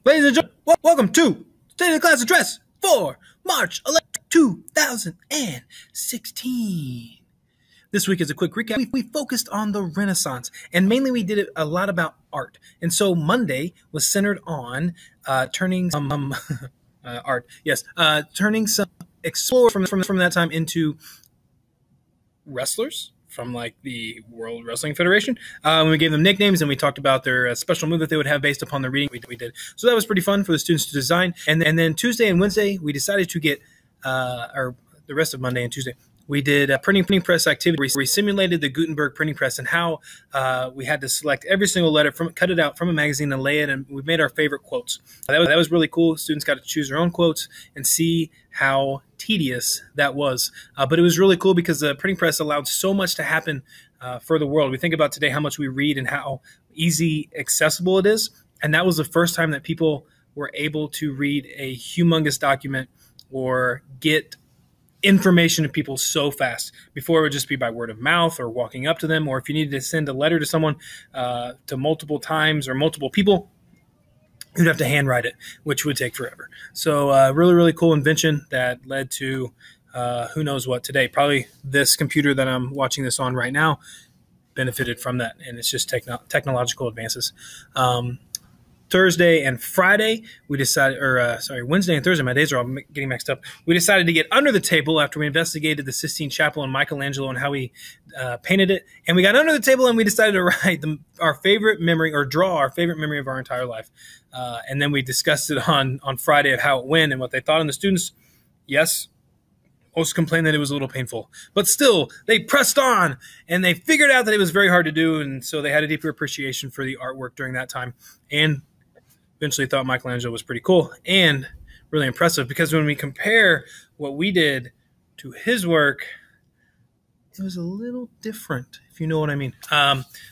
Ladies and gentlemen, welcome to State of the Class Address for March 11th, 2016. This week is a quick recap. We focused on the Renaissance, and mainly we did it a lot about art. And so Monday was centered on turning some art, yes, turning some explorers from that time into wrestlers from like the World Wrestling Federation. We gave them nicknames and we talked about their special move that they would have based upon the reading we did. So that was pretty fun for the students to design. And then Tuesday and Wednesday, we decided to get, or the rest of Monday and Tuesday, we did a printing press activity where we simulated the Gutenberg printing press and how we had to select every single letter, cut it out from a magazine and lay it, and we made our favorite quotes. That was really cool. Students got to choose their own quotes and see how tedious that was. But it was really cool because the printing press allowed so much to happen for the world. We think about today how much we read and how easy accessible it is. And that was the first time that people were able to read a humongous document or get information to people so fast. Before, it would just be by word of mouth or walking up to them, or if you needed to send a letter to someone to multiple times or multiple people, you'd have to handwrite it, which would take forever. So really, really cool invention that led to who knows what today. Probably this computer that I'm watching this on right now benefited from that, and it's just technological advances. Thursday and Friday, we decided, Wednesday and Thursday, my days are all getting mixed up. We decided to get under the table after we investigated the Sistine Chapel and Michelangelo and how he painted it. And we got under the table and we decided to write our favorite memory, or draw our favorite memory of our entire life. And then we discussed it on Friday of how it went and what they thought. And the students, yes, most complained that it was a little painful, but still they pressed on and they figured out that it was very hard to do. And so they had a deeper appreciation for the artwork during that time, and eventually thought Michelangelo was pretty cool and really impressive, because when we compare what we did to his work, it was a little different, if you know what I mean.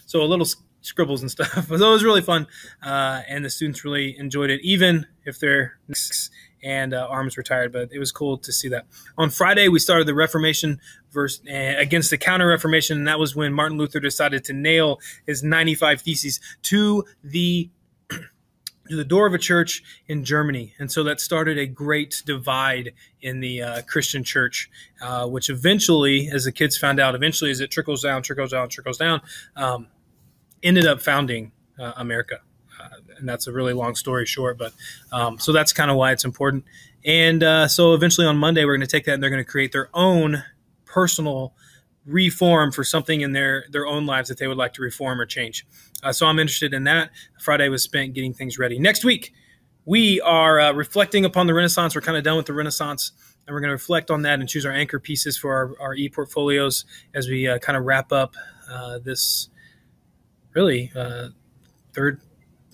So a little scribbles and stuff, but it was really fun. And the students really enjoyed it, even if their necks and arms were tired, but it was cool to see that. On Friday, we started the Reformation against the Counter-Reformation, and that was when Martin Luther decided to nail his 95 Theses to the door of a church in Germany. And so that started a great divide in the Christian church, which eventually, as the kids found out, eventually as it trickles down, ended up founding America. And that's a really long story short, but so that's kind of why it's important. And so eventually on Monday, we're going to take that and they're going to create their own personal reform for something in their own lives that they would like to reform or change. So I'm interested in that. Friday was spent getting things ready. Next week, we are reflecting upon the Renaissance. We're kind of done with the Renaissance, and we're going to reflect on that and choose our anchor pieces for our e-portfolios as we kind of wrap up this really we're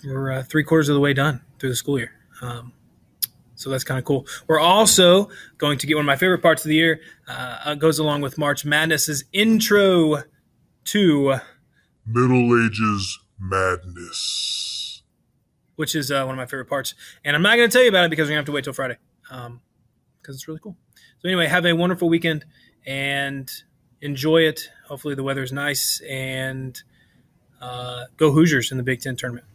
3/4 of the way done through the school year. So that's kind of cool. We're also going to get one of my favorite parts of the year. Goes along with March Madness's intro to Middle Ages Madness, which is one of my favorite parts. And I'm not going to tell you about it because we're going to have to wait till Friday, because it's really cool. So anyway, have a wonderful weekend and enjoy it. Hopefully the weather's nice, and go Hoosiers in the Big Ten tournament.